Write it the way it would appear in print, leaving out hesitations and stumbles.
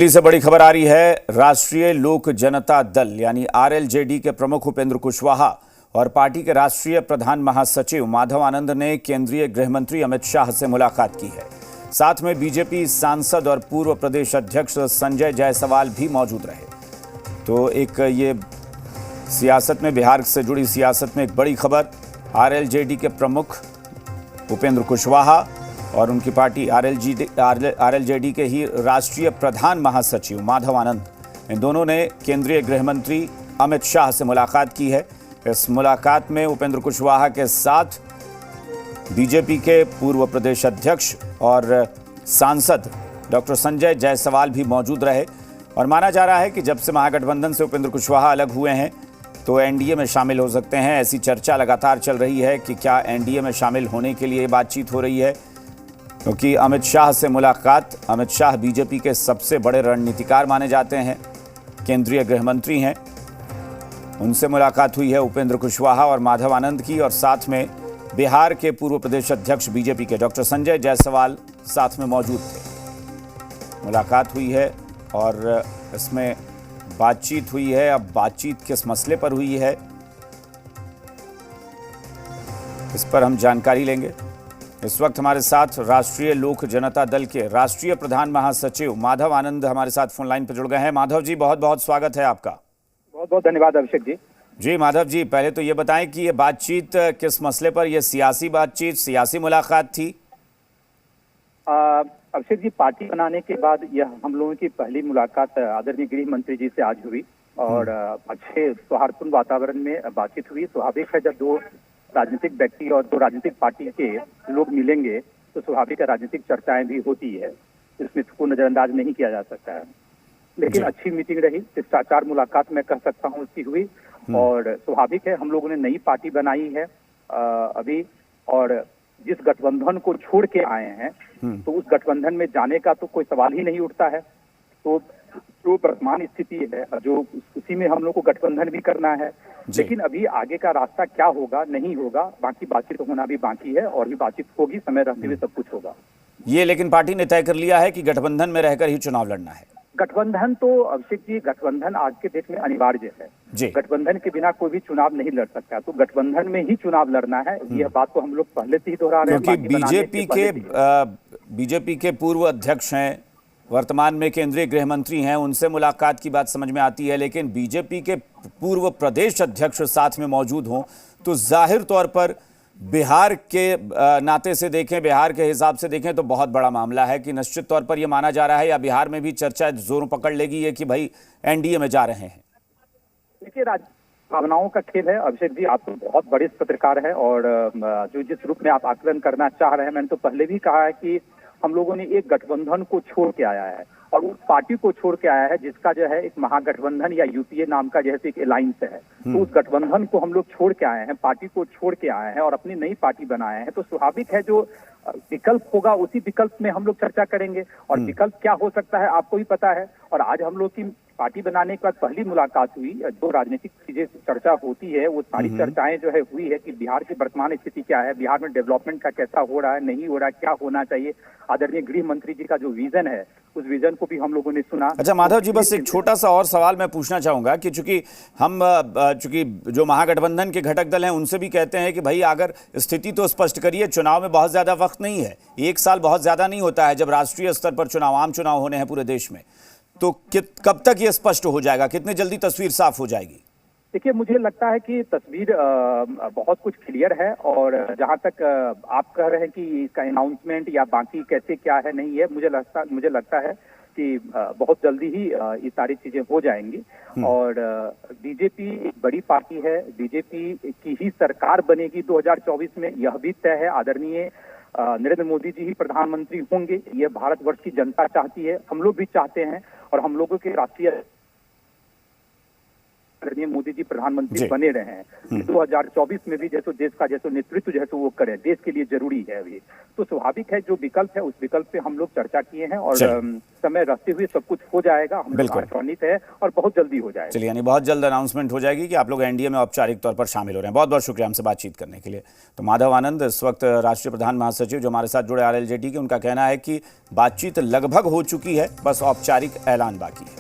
दिल्ली से बड़ी खबर आ रही है। राष्ट्रीय लोक जनता दल यानी आरएलजेडी के प्रमुख उपेंद्र कुशवाहा और पार्टी के राष्ट्रीय प्रधान महासचिव माधव आनंद ने केंद्रीय गृह मंत्री अमित शाह से मुलाकात की है। साथ में बीजेपी सांसद और पूर्व प्रदेश अध्यक्ष संजय जायसवाल भी मौजूद रहे। तो एक ये सियासत में, बिहार से जुड़ी सियासत में एक बड़ी खबर। आरएलजेडी के प्रमुख उपेंद्र कुशवाहा और उनकी पार्टी आरएलजेडी के ही राष्ट्रीय प्रधान महासचिव माधव आनंद, इन दोनों ने केंद्रीय गृह मंत्री अमित शाह से मुलाकात की है। इस मुलाकात में उपेंद्र कुशवाहा के साथ बीजेपी के पूर्व प्रदेश अध्यक्ष और सांसद डॉक्टर संजय जायसवाल भी मौजूद रहे। और माना जा रहा है कि जब से महागठबंधन से उपेंद्र कुशवाहा अलग हुए हैं तो एनडीए में शामिल हो सकते हैं। ऐसी चर्चा लगातार चल रही है कि क्या एनडीए में शामिल होने के लिए बातचीत हो रही है, क्योंकि अमित शाह से मुलाकात, अमित शाह बीजेपी के सबसे बड़े रणनीतिकार माने जाते हैं, केंद्रीय गृह मंत्री हैं। उनसे मुलाकात हुई है उपेंद्र कुशवाहा और माधव आनंद की, और साथ में बिहार के पूर्व प्रदेश अध्यक्ष बीजेपी के डॉक्टर संजय जायसवाल साथ में मौजूद थे। मुलाकात हुई है और इसमें बातचीत हुई है। अब बातचीत किस मसले पर हुई है, इस पर हम जानकारी लेंगे। इस वक्त हमारे साथ राष्ट्रीय लोक जनता दल के राष्ट्रीय प्रधान महासचिव माधव आनंद हमारे साथ फोन लाइन पर जुड़ गए हैं। माधव जी, बहुत बहुत स्वागत है आपका। बहुत बहुत धन्यवाद अभिषेक जी। जी माधव जी, पहले तो ये बताएं कि ये बातचीत किस मसले पर, ये सियासी बातचीत, सियासी मुलाकात थी? अभिषेक जी, पार्टी बनाने के बाद यह हम लोगों की पहली मुलाकात आदरणीय गृह मंत्री जी से आज हुई और अच्छे सौहार्दपूर्ण वातावरण में बातचीत हुई। स्वाभाविक है, जब दो राजनीतिक व्यक्ति और दो राजनीतिक पार्टी के लोग मिलेंगे तो स्वाभाविक राजनीतिक चर्चाएं भी होती है, इसमें को नजरअंदाज नहीं किया जा सकता है। लेकिन अच्छी मीटिंग रही, शिष्टाचार मुलाकात मैं कह सकता हूँ उसकी हुई। और स्वाभाविक है, हम लोगों ने नई पार्टी बनाई है अभी, और जिस गठबंधन को छोड़ के आए हैं तो उस गठबंधन में जाने का तो कोई सवाल ही नहीं उठता है। तो जो वर्तमान स्थिति है, जो उसी में हम लोग को गठबंधन भी करना है। लेकिन अभी आगे का रास्ता क्या होगा नहीं होगा, बाकी बातचीत होना भी बाकी है, और भी बातचीत होगी, समय रहते हुए सब कुछ होगा। ये लेकिन पार्टी ने तय कर लिया है कि गठबंधन में रहकर ही चुनाव लड़ना है। गठबंधन तो अभिषेक जी, गठबंधन आज के देश में अनिवार्य है। गठबंधन के बिना कोई भी चुनाव नहीं लड़ सकता, तो गठबंधन में ही चुनाव लड़ना है। यह बात तो हम लोग पहले से ही दोहरा रहे हैं। क्योंकि बीजेपी के पूर्व अध्यक्ष हैं, वर्तमान में केंद्रीय गृह मंत्री हैं, उनसे मुलाकात की बात समझ में आती है। लेकिन बीजेपी के पूर्व प्रदेश अध्यक्ष साथ में मौजूद हों तो जाहिर तौर पर बिहार के नाते से देखें, बिहार के हिसाब से देखें तो बहुत बड़ा मामला है कि निश्चित तौर पर यह माना जा रहा है, या बिहार में भी चर्चा जोर पकड़ लेगी है कि भाई एनडीए में जा रहे हैं। देखिए, भावनाओं का खेल है अभिषेक जी। आप तो बहुत बड़े पत्रकार हैं और जो जिस रूप में आप आकलन करना चाह रहे हैं, मैंने तो पहले भी कहा है कि हम लोगों ने एक गठबंधन को छोड़ के आया है और उस पार्टी को छोड़ के आया है जिसका जो है एक महागठबंधन या यूपीए नाम का जैसे एक अलायंस है। तो उस गठबंधन को हम लोग छोड़ के आए हैं, पार्टी को छोड़ के आए हैं और अपनी नई पार्टी बनाए हैं। तो स्वाभाविक है, जो विकल्प होगा उसी विकल्प में हम लोग चर्चा करेंगे। और विकल्प क्या हो सकता है आपको भी पता है। और आज हम लोग की पार्टी बनाने के बाद पहली मुलाकात हुई, जो राजनीतिक चीजें चर्चा होती है वो सारी चर्चाएं जो है हुई है कि बिहार की वर्तमान स्थिति क्या है, बिहार में डेवलपमेंट का कैसा हो रहा है, नहीं हो रहा है, क्या होना चाहिए। आदरणीय गृह मंत्री जी का जो विजन है उस विजन को भी हम लोगों ने सुना। अच्छा माधव जी, बस एक छोटा सा और सवाल मैं पूछना चाहूंगा कि चूंकि जो महागठबंधन के घटक दल हैं उनसे भी कहते हैं कि भाई अगर स्थिति तो स्पष्ट करिए, चुनाव में बहुत ज्यादा वक्त नहीं है, एक साल बहुत ज्यादा नहीं होता है जब राष्ट्रीय स्तर पर चुनाव, आम चुनाव होने हैं पूरे देश में, तो कब तक ये स्पष्ट हो जाएगा, कितनी जल्दी तस्वीर साफ हो जाएगी? देखिए, मुझे लगता है कि तस्वीर बहुत कुछ क्लियर है। और जहां तक आप कह रहे हैं कि इसका अनाउंसमेंट या बाकी कैसे क्या है नहीं है, मुझे लगता है कि बहुत जल्दी ही ये सारी चीजें हो जाएंगी। और बीजेपी एक बड़ी पार्टी है, बीजेपी की ही सरकार बनेगी 2024 में, यह भी तय है। आदरणीय नरेंद्र मोदी जी ही प्रधानमंत्री होंगे, यह भारतवर्ष की जनता चाहती है, हम लोग भी चाहते हैं। और हम लोगों के राष्ट्रीय आदरणीय मोदी जी प्रधानमंत्री जी। बने रहे हैं, 2024 में भी जैसे देश का जैसे नेतृत्व जैसे वो करे, देश के लिए जरूरी है अभी। तो स्वाभाविक है जो विकल्प है उस विकल्प पे हम लोग चर्चा किए हैं और चलिए। समय रहते हुए सब कुछ हो जाएगा। हम लोग बिल्कुल। आशान्वित है और बहुत जल्दी हो जाएगा। चलिए, यानी बहुत जल्द अनाउंसमेंट हो जाएगी कि आप लोग एनडीए में औपचारिक तौर पर शामिल हो रहे हैं। बहुत बहुत शुक्रिया हमसे बातचीत करने के लिए। तो माधव आनंद इस वक्त राष्ट्रीय प्रधान महासचिव जो हमारे साथ जुड़े आरएलजेडी के, उनका कहना है कि बातचीत लगभग हो चुकी है, बस औपचारिक ऐलान बाकी है।